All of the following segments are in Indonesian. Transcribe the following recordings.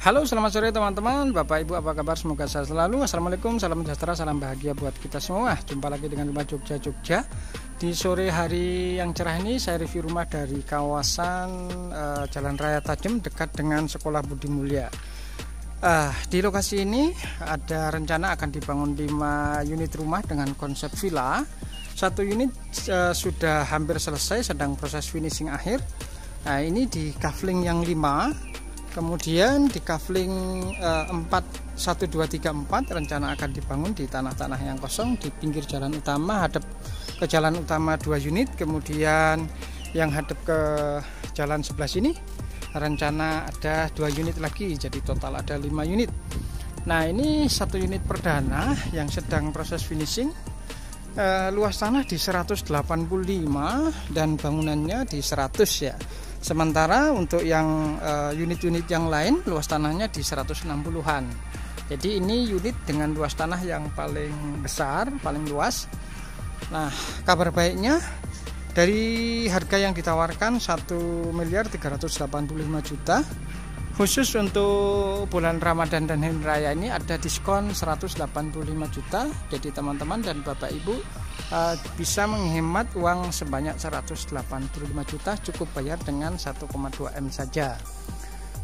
Halo, selamat sore teman-teman, Bapak Ibu, apa kabar? Semoga sehat selalu. Assalamualaikum, salam sejahtera, salam bahagia buat kita semua. Jumpa lagi dengan Rumah Jogja. Di sore hari yang cerah ini saya review rumah dari kawasan Jalan Raya Tajem dekat dengan Sekolah Budi Mulya. Di lokasi ini ada rencana akan dibangun 5 unit rumah dengan konsep villa. Satu unit sudah hampir selesai, sedang proses finishing akhir. Nah, ini di kafling yang 5. Kemudian di kafling 4, 1, 2, 3, 4 rencana akan dibangun di tanah-tanah yang kosong di pinggir jalan utama, hadap ke jalan utama 2 unit. Kemudian yang hadap ke jalan sebelah sini rencana ada 2 unit lagi, jadi total ada 5 unit. Nah, ini 1 unit perdana yang sedang proses finishing. Luas tanah di 185 dan bangunannya di 100 ya. Sementara untuk yang unit-unit yang lain luas tanahnya di 160-an. Jadi ini unit dengan luas tanah yang paling besar, paling luas. Nah, kabar baiknya dari harga yang ditawarkan 1.385.000.000, khusus untuk bulan Ramadan dan Hari Raya ini ada diskon 185 juta. Jadi teman-teman dan Bapak Ibu bisa menghemat uang sebanyak 185 juta, cukup bayar dengan 1,2 M saja.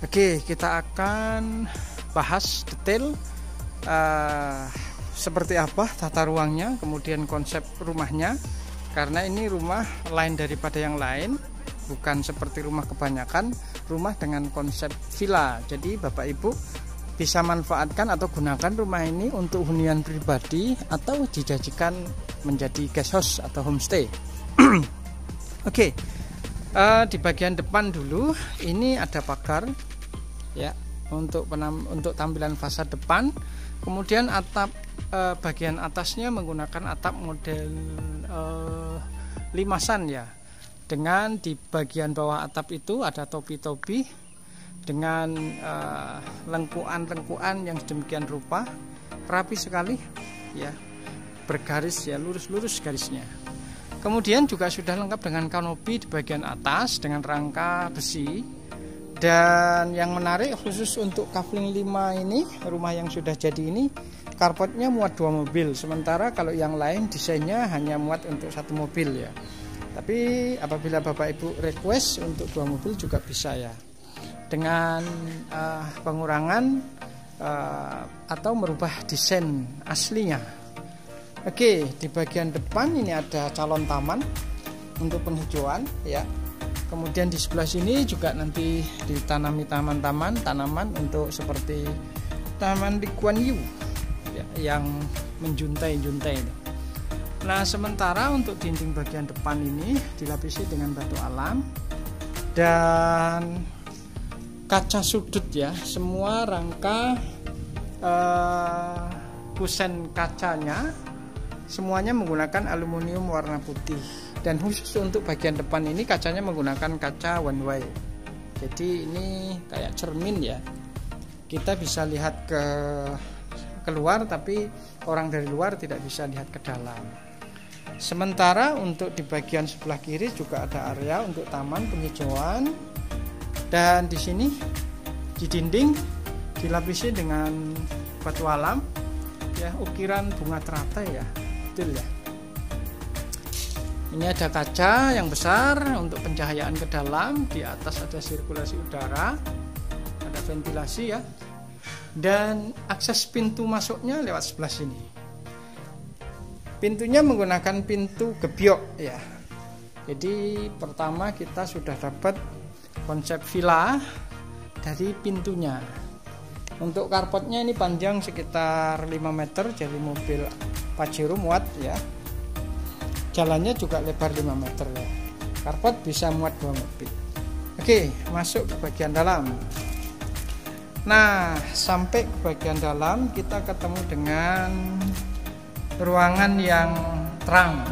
Oke, kita akan bahas detail seperti apa tata ruangnya, kemudian konsep rumahnya, karena ini rumah lain daripada yang lain, bukan seperti rumah kebanyakan, rumah dengan konsep villa. Jadi Bapak Ibu bisa manfaatkan atau gunakan rumah ini untuk hunian pribadi atau dijanjikan menjadi guest house atau homestay. Oke, di bagian depan dulu ini ada pagar ya untuk tampilan fasad depan. Kemudian atap bagian atasnya menggunakan atap model limasan ya. Dengan di bagian bawah atap itu ada topi-topi dengan lengkuan-lengkuan yang sedemikian rupa, rapi sekali ya, bergaris ya, lurus-lurus garisnya. Kemudian juga sudah lengkap dengan kanopi di bagian atas dengan rangka besi. Dan yang menarik khusus untuk kafling 5 ini, rumah yang sudah jadi ini, karpetnya muat 2 mobil. Sementara kalau yang lain desainnya hanya muat untuk 1 mobil ya. Tapi apabila Bapak Ibu request untuk 2 mobil juga bisa ya, dengan pengurangan atau merubah desain aslinya. Oke, di bagian depan ini ada calon taman untuk penghijauan ya. Kemudian di sebelah sini juga nanti ditanami tanaman untuk seperti taman Lee Kuan Yew ya, yang menjuntai-juntai ini. Nah, sementara untuk dinding bagian depan ini dilapisi dengan batu alam dan kaca sudut ya. Semua rangka kusen kacanya semuanya menggunakan aluminium warna putih. Dan khusus untuk bagian depan ini kacanya menggunakan kaca one way. Jadi ini kayak cermin ya. Kita bisa lihat keluar, tapi orang dari luar tidak bisa lihat ke dalam. Sementara untuk di bagian sebelah kiri juga ada area untuk taman penghijauan. Dan di sini di dinding dilapisi dengan batu alam ya, ukiran bunga teratai ya, betul ya. Ini ada kaca yang besar untuk pencahayaan ke dalam. Di atas ada sirkulasi udara, ada ventilasi ya. Dan akses pintu masuknya lewat sebelah sini. Pintunya menggunakan pintu gebyok ya. Jadi pertama kita sudah dapat konsep villa dari pintunya. Untuk karpetnya ini panjang sekitar 5 meter, jadi mobil Pajero muat ya. Jalannya juga lebar 5 meter ya. Karpet bisa muat 2 mobil. Oke, masuk ke bagian dalam. Nah, sampai ke bagian dalam kita ketemu dengan ruangan yang terang.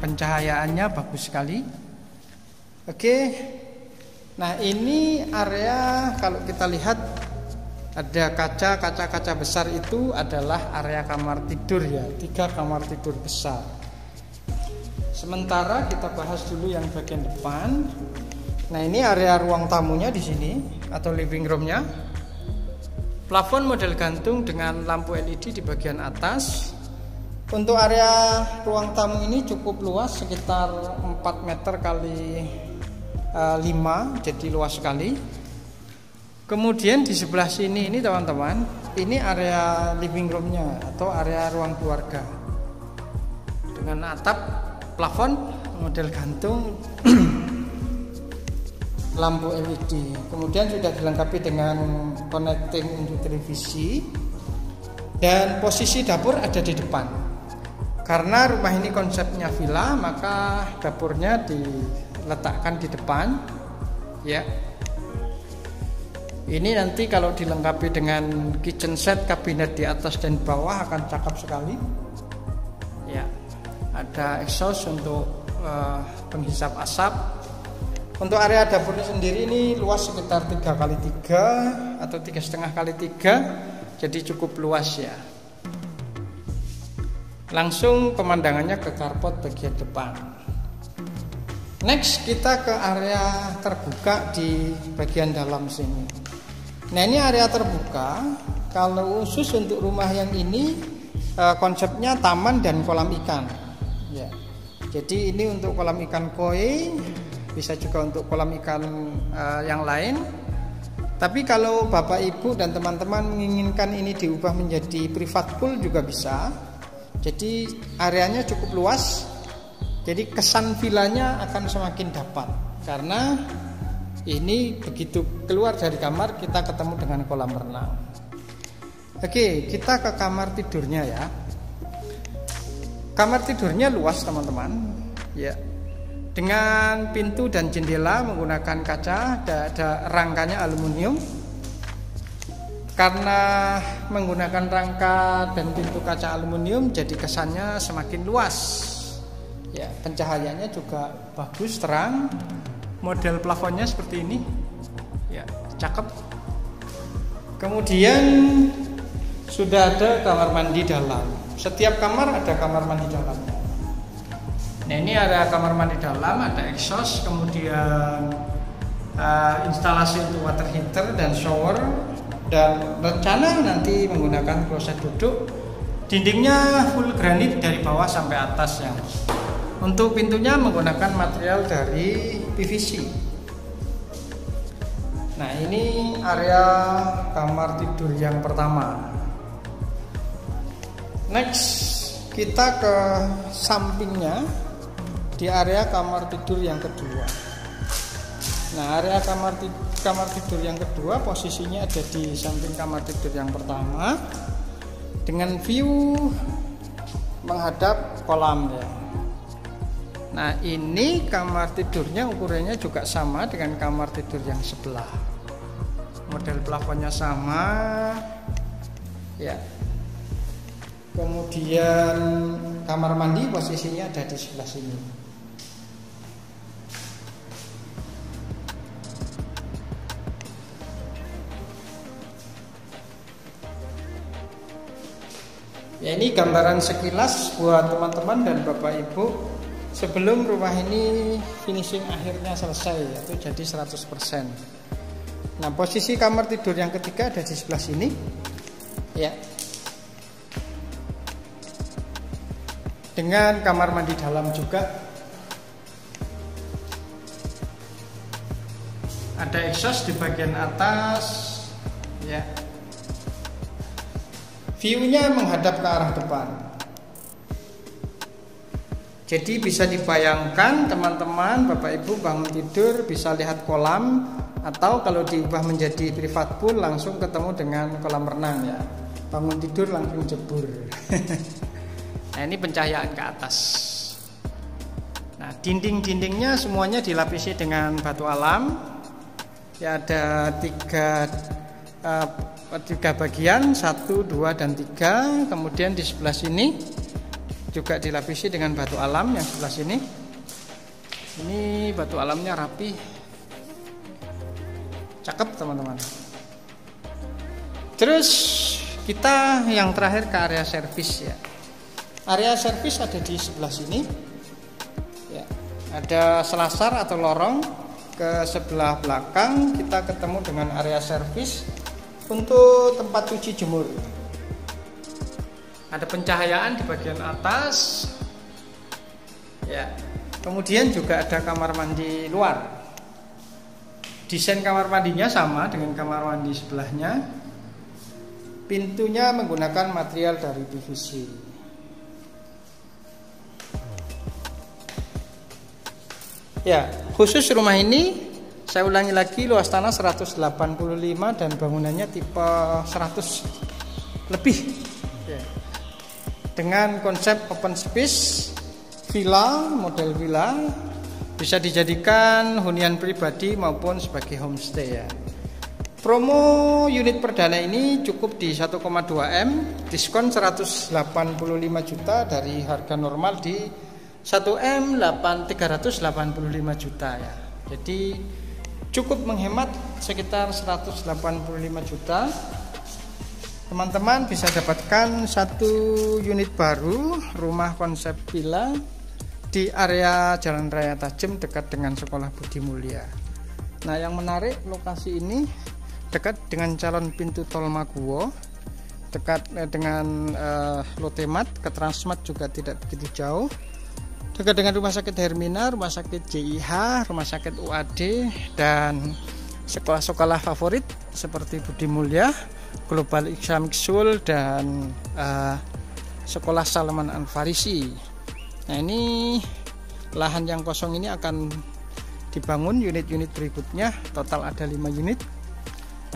Pencahayaannya bagus sekali. Oke. Nah, ini area kalau kita lihat ada kaca besar, itu adalah area kamar tidur ya, 3 kamar tidur besar. Sementara kita bahas dulu yang bagian depan. Nah, ini area ruang tamunya di sini atau living roomnya. Plafon model gantung dengan lampu LED di bagian atas. Untuk area ruang tamu ini cukup luas, sekitar 4 meter kali 5, jadi luas sekali. Kemudian di sebelah sini ini teman-teman, ini area living roomnya atau area ruang keluarga dengan atap plafon model gantung lampu LED. Kemudian sudah dilengkapi dengan connecting untuk televisi, dan posisi dapur ada di depan. Karena rumah ini konsepnya villa, maka dapurnya diletakkan di depan ya. Ini nanti kalau dilengkapi dengan kitchen set, kabinet di atas dan bawah akan cakep sekali ya. Ada exhaust untuk penghisap asap. Untuk area dapurnya sendiri ini luas sekitar 3x3 atau 3,5x3, jadi cukup luas ya. Langsung pemandangannya ke carport bagian depan. Next kita ke area terbuka di bagian dalam sini. Nah, ini area terbuka. Kalau khusus untuk rumah yang ini konsepnya taman dan kolam ikan ya. Jadi ini untuk kolam ikan koi, bisa juga untuk kolam ikan yang lain. Tapi kalau Bapak Ibu dan teman-teman menginginkan ini diubah menjadi private pool juga bisa. Jadi areanya cukup luas. Jadi kesan villanya akan semakin dapat, karena ini begitu keluar dari kamar kita ketemu dengan kolam renang. Oke, kita ke kamar tidurnya ya. Kamar tidurnya luas teman-teman ya. Dengan pintu dan jendela menggunakan kaca, ada rangkanya aluminium. Karena menggunakan rangka dan pintu kaca aluminium, jadi kesannya semakin luas. Ya, pencahayaannya juga bagus, terang. Model plafonnya seperti ini. Ya, cakep. Kemudian sudah ada kamar mandi dalam. Setiap kamar ada kamar mandi dalamnya. Nah, ini ada kamar mandi dalam, ada exhaust, kemudian instalasi untuk water heater dan shower, dan rencana nanti menggunakan kloset duduk. Dindingnya full granit dari bawah sampai atas ya. Untuk pintunya menggunakan material dari PVC. Nah, ini area kamar tidur yang pertama. Next kita ke sampingnya di area kamar tidur yang kedua. Nah, area kamar tidur yang kedua posisinya ada di samping kamar tidur yang pertama dengan view menghadap kolam ya. Nah, ini kamar tidurnya ukurannya juga sama dengan kamar tidur yang sebelah. Model plafonnya sama ya. Kemudian kamar mandi posisinya ada di sebelah sini. Ya, ini gambaran sekilas buat teman-teman dan Bapak Ibu sebelum rumah ini finishing akhirnya selesai, yaitu jadi 100%. Nah, posisi kamar tidur yang ketiga ada di sebelah sini ya. Dengan kamar mandi dalam juga. Ada exhaust di bagian atas ya. View-nya menghadap ke arah depan. Jadi bisa dibayangkan teman-teman, Bapak Ibu bangun tidur bisa lihat kolam, atau kalau diubah menjadi private pool langsung ketemu dengan kolam renang ya. Bangun tidur langsung jebur. Nah, ini pencahayaan ke atas. Nah, dinding-dindingnya semuanya dilapisi dengan batu alam. Ya, ada tiga bagian, 1, 2, dan 3. Kemudian di sebelah sini juga dilapisi dengan batu alam yang sebelah sini. Ini batu alamnya rapi, cakep teman-teman. Terus kita yang terakhir ke area servis ya. Area servis ada di sebelah sini ya. Ada selasar atau lorong. Ke sebelah belakang kita ketemu dengan area servis. Untuk tempat cuci jemur, ada pencahayaan di bagian atas ya. Kemudian juga ada kamar mandi luar. Desain kamar mandinya sama dengan kamar mandi sebelahnya. Pintunya menggunakan material dari PVC. Ya, khusus rumah ini saya ulangi lagi, luas tanah 185 dan bangunannya tipe 100 lebih ya. Dengan konsep open space, villa, model villa, bisa dijadikan hunian pribadi maupun sebagai homestay ya. Promo unit perdana ini cukup di 1,2 M, diskon 185 juta dari harga normal di 1 M 385 juta ya. Jadi cukup menghemat sekitar 185 juta. Teman-teman bisa dapatkan satu unit baru rumah konsep villa di area Jalan Raya Tajem dekat dengan Sekolah Budi Mulia. Nah, yang menarik, lokasi ini dekat dengan calon pintu tol Maguwo, dekat dengan Lotemat, ke Transmart juga tidak begitu jauh. Dekat dengan Rumah Sakit Hermina, Rumah Sakit JIH, Rumah Sakit UAD, dan sekolah-sekolah favorit seperti Budi Mulia, Global Islamic School, dan Sekolah Salman Al Farisi. Nah, ini lahan yang kosong ini akan dibangun unit-unit berikutnya, total ada 5 unit.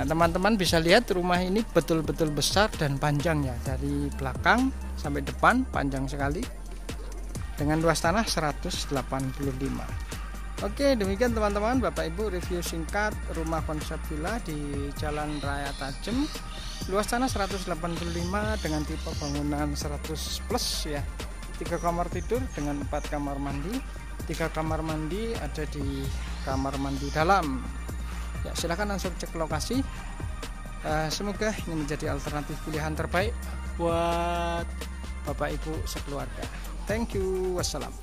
Nah, teman-teman bisa lihat rumah ini betul-betul besar dan panjang ya, dari belakang sampai depan panjang sekali, dengan luas tanah 185. Oke, demikian teman-teman, Bapak Ibu, review singkat rumah konsep villa di Jalan Raya Tajem, luas tanah 185 dengan tipe bangunan 100 plus ya. 3 kamar tidur dengan 4 kamar mandi. 3 kamar mandi ada di kamar mandi dalam ya. Silahkan langsung cek lokasi. Semoga ini menjadi alternatif pilihan terbaik buat Bapak Ibu sekeluarga. Thank you, wassalam.